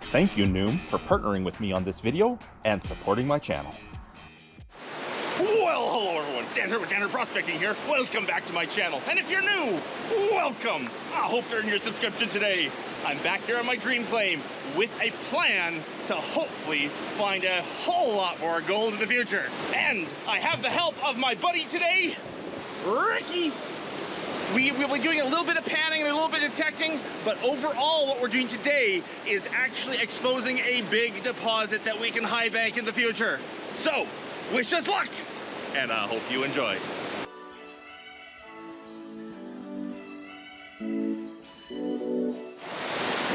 Thank you, Noom, for partnering with me on this video and supporting my channel. Well, hello everyone, Dan Hurd with Dan Hurd Prospecting here. Welcome back to my channel. And if you're new, welcome. I hope to earn your subscription today. I'm back here on my dream claim with a plan to hopefully find a whole lot more gold in the future. And I have the help of my buddy today, Ricky. We'll be doing a little bit of panning and a little bit of detecting, but overall what we're doing today is actually exposing a big deposit that we can high bank in the future. So, wish us luck, and I hope you enjoy.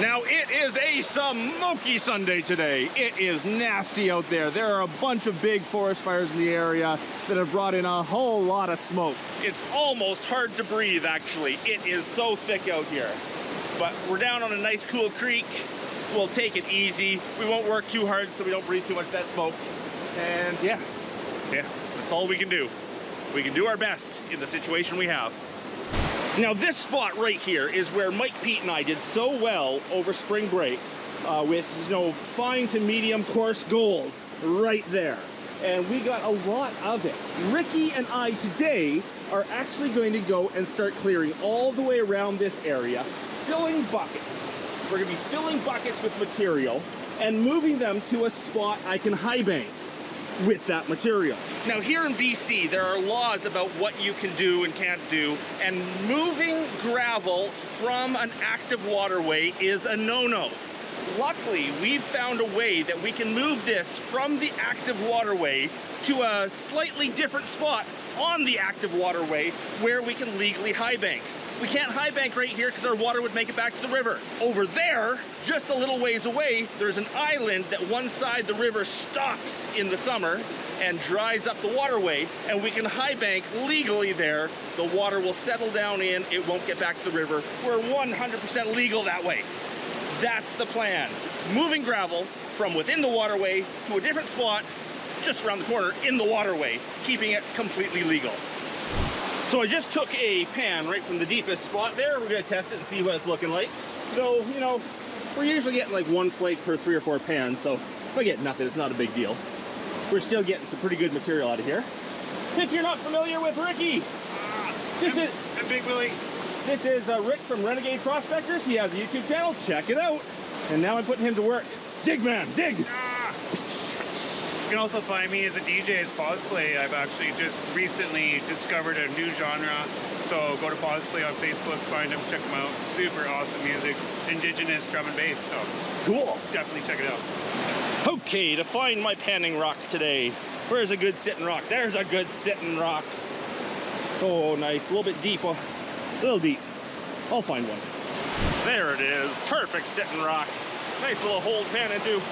Now it is a smoky Sunday today. It is nasty out there. There are a bunch of big forest fires in the area that have brought in a whole lot of smoke. It's almost hard to breathe, actually. It is so thick out here. But we're down on a nice cool creek. We'll take it easy. We won't work too hard so we don't breathe too much of that smoke. And yeah, that's all we can do. We can do our best in the situation we have. Now this spot right here is where Mike, Pete, and I did so well over spring break with, fine to medium coarse gold right there. And we got a lot of it. Ricky and I today are actually going to go and start clearing all the way around this area, filling buckets. We're gonna be filling buckets with material and moving them to a spot I can high bank with that material. Now here in BC, there are laws about what you can do and can't do, and moving gravel from an active waterway is a no-no. Luckily, we've found a way that we can move this from the active waterway to a slightly different spot on the active waterway where we can legally high bank. We can't high bank right here because our water would make it back to the river. Over there, just a little ways away, there's an island that one side the river stops in the summer and dries up the waterway, and we can high bank legally there. The water will settle down in, it won't get back to the river. We're 100% legal that way. That's the plan. Moving gravel from within the waterway to a different spot just around the corner in the waterway, keeping it completely legal. So I just took a pan right from the deepest spot there. We're gonna test it and see what it's looking like. Though, we're usually getting like 1 flake per 3 or 4 pans, so if I get nothing, it's not a big deal. We're still getting some pretty good material out of here. If you're not familiar with Ricky, I'm Big Willie. This is Rick from Renegade Prospectors. He has a YouTube channel, check it out. And now I'm putting him to work. Dig, man, dig! You can also find me as a DJ as Posplay. I've actually just recently discovered a new genre. So go to Posplay on Facebook, find them, check them out. Super awesome music, indigenous drum and bass. So cool. Definitely check it out. Okay, to find my panning rock today. Where's a good sitting rock? There's a good sitting rock. Oh, nice. A little bit deep. A little deep. I'll find one. There it is. Perfect sitting rock. Nice little hole to pan into.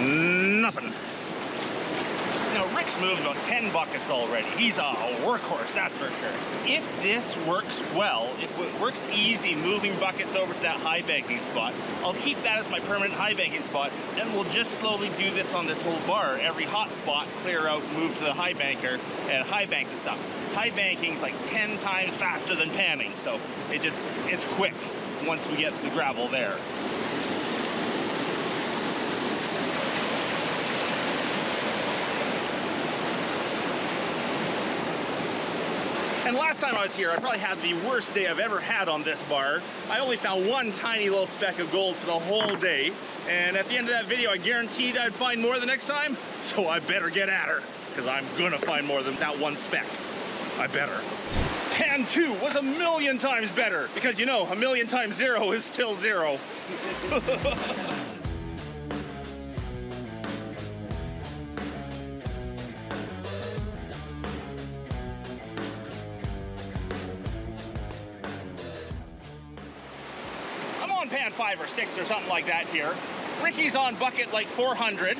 Nothing. Rick's moved about 10 buckets already. He's a workhorse, that's for sure. If this works well, if it works easy moving buckets over to that high banking spot, I'll keep that as my permanent high banking spot, and we'll just slowly do this on this whole bar. Every hot spot, clear out, move to the high banker, and high bank the stuff. High banking's like 10 times faster than panning, so it's quick once we get the gravel there. And last time I was here, I probably had the worst day I've ever had on this bar. I only found one tiny little speck of gold for the whole day. And at the end of that video, I guaranteed I'd find more the next time. So I better get at her, because I'm gonna find more than that one speck. I better. Pan 2 was 1,000,000 times better, because you know, 1,000,000 times 0 is still 0. I'm on pan 5 or 6 or something like that here. Ricky's on bucket like 400.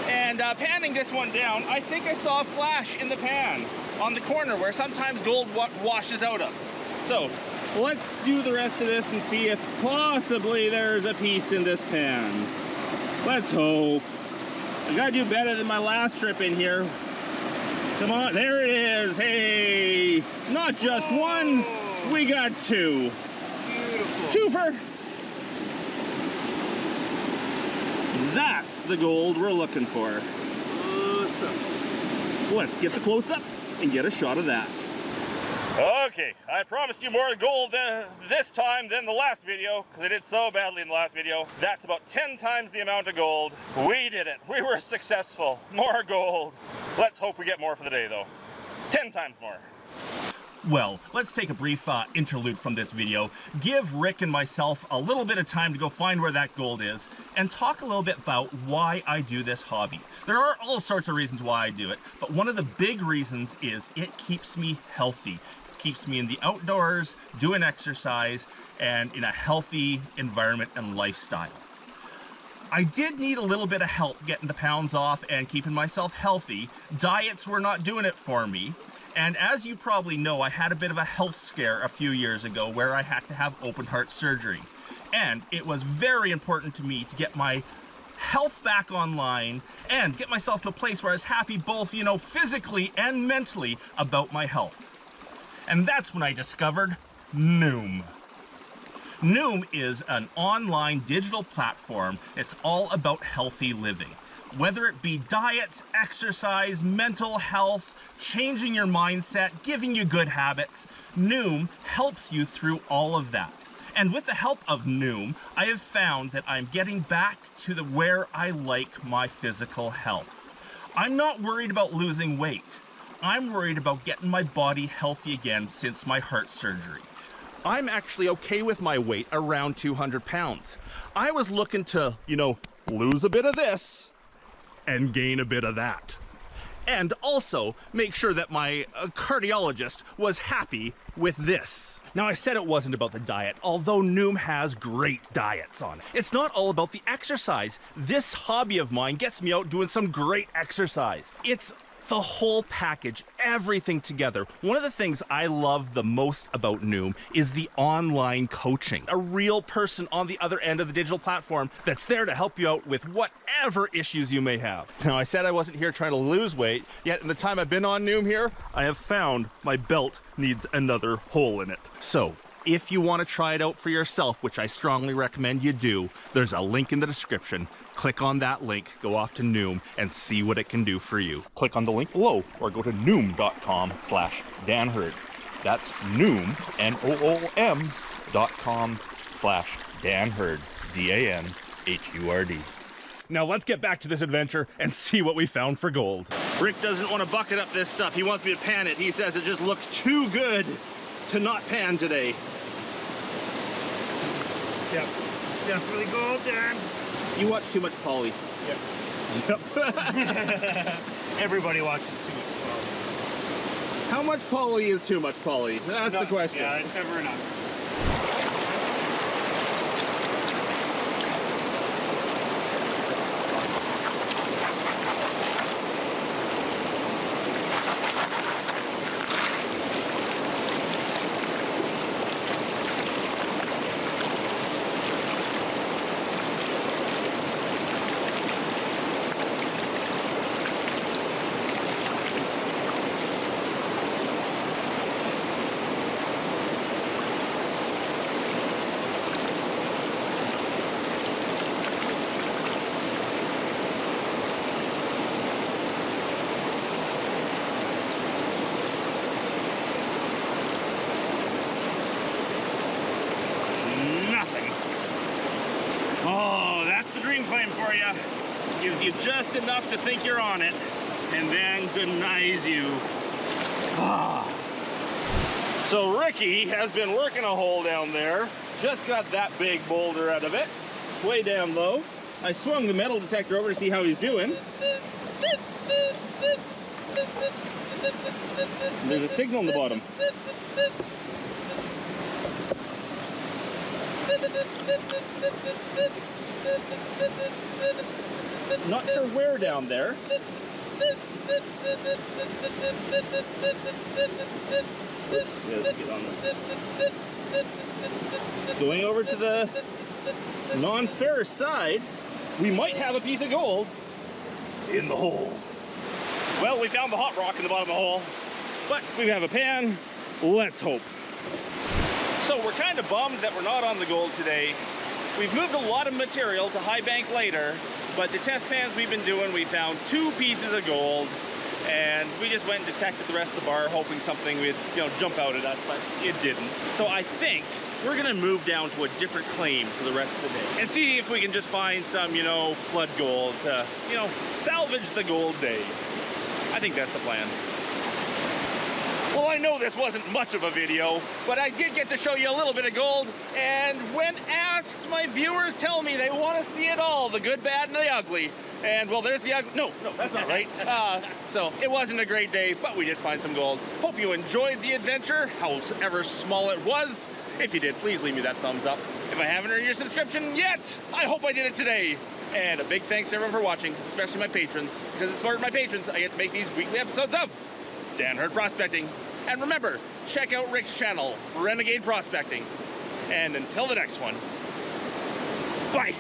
And panning this one down, I think I saw a flash in the pan on the corner where sometimes gold washes out of. So let's do the rest of this and see if possibly there's a piece in this pan. Let's hope. I gotta do better than my last trip in here. Come on, there it is. Hey, not just one, we got 2. Beautiful. Twofer. That's the gold we're looking for. Awesome. Let's get the close-up and get a shot of that. Okay, I promised you more gold this time than the last video, because I did so badly in the last video. That's about 10 times the amount of gold. We did it. We were successful. More gold. Let's hope we get more for the day, though. 10 times more. Well, let's take a brief interlude from this video, give Rick and myself a little bit of time to go find where that gold is, and talk a little bit about why I do this hobby. There are all sorts of reasons why I do it, but one of the big reasons is it keeps me healthy. It keeps me in the outdoors, doing exercise, and in a healthy environment and lifestyle. I did need a little bit of help getting the pounds off and keeping myself healthy. Diets were not doing it for me. And as you probably know, I had a bit of a health scare a few years ago where I had to have open heart surgery. And it was very important to me to get my health back online and get myself to a place where I was happy both, you know, physically and mentally about my health. And that's when I discovered Noom. Noom is an online digital platform. It's all about healthy living. Whether it be diets, exercise, mental health, changing your mindset, giving you good habits, Noom helps you through all of that. And with the help of Noom, I have found that I'm getting back to where I like my physical health. I'm not worried about losing weight. I'm worried about getting my body healthy again since my heart surgery. I'm actually okay with my weight around 200 pounds. I was looking to, you know, lose a bit of this and gain a bit of that. And also make sure that my cardiologist was happy with this. Now, I said it wasn't about the diet, although Noom has great diets on it. It's not all about the exercise. This hobby of mine gets me out doing some great exercise. It's the whole package, everything together. One of the things I love the most about Noom is the online coaching. A real person on the other end of the digital platform that's there to help you out with whatever issues you may have. Now, I said I wasn't here trying to lose weight, yet in the time I've been on Noom here, I have found my belt needs another hole in it. So, if you want to try it out for yourself, which I strongly recommend you do, there's a link in the description. Click on that link, go off to Noom, and see what it can do for you. Click on the link below, or go to noom.com/Dan Hurd. That's Noom, NOOM.com/Dan Hurd, DANHURD. Now let's get back to this adventure and see what we found for gold. Rick doesn't want to bucket up this stuff. He wants me to pan it. He says it just looks too good to not pan today. Yep. Definitely gold, Dan. You watch too much Polly. Yep. Yep. Everybody watches too much Polly. How much Polly is too much Polly? That's the question. Yeah, it's never enough. gives you just enough to think you're on it, and then denies you. So Ricky has been working a hole down there, just got that big boulder out of it, way down low. I swung the metal detector over to see how he's doing. There's a signal on the bottom. Not sure where down there. Oops, get on there. Going over to the non-ferrous side, we might have a piece of gold in the hole. Well, we found the hot rock in the bottom of the hole, but we have a pan. Let's hope. So we're kind of bummed that we're not on the gold today. We've moved a lot of material to High Bank later, but the test pans we've been doing, we found 2 pieces of gold, and we just went and detected the rest of the bar, hoping something would, jump out at us, but it didn't. So I think we're gonna move down to a different claim for the rest of the day and see if we can just find some, flood gold to, salvage the gold day. I think that's the plan. Well, I know this wasn't much of a video, but I did get to show you a little bit of gold, and when asked, my viewers tell me they want to see it all, the good, bad, and the ugly. And, well, there's the ugly. No, that's not right. So, it wasn't a great day, but we did find some gold. Hope you enjoyed the adventure, however small it was. If you did, please leave me that thumbs up. If I haven't earned your subscription yet, I hope I did it today. And a big thanks to everyone for watching, especially my patrons, because it's for my patrons I get to make these weekly episodes of Dan Hurd Prospecting. And remember, check out Rick's channel, Renegade Prospecting. And until the next one, bye!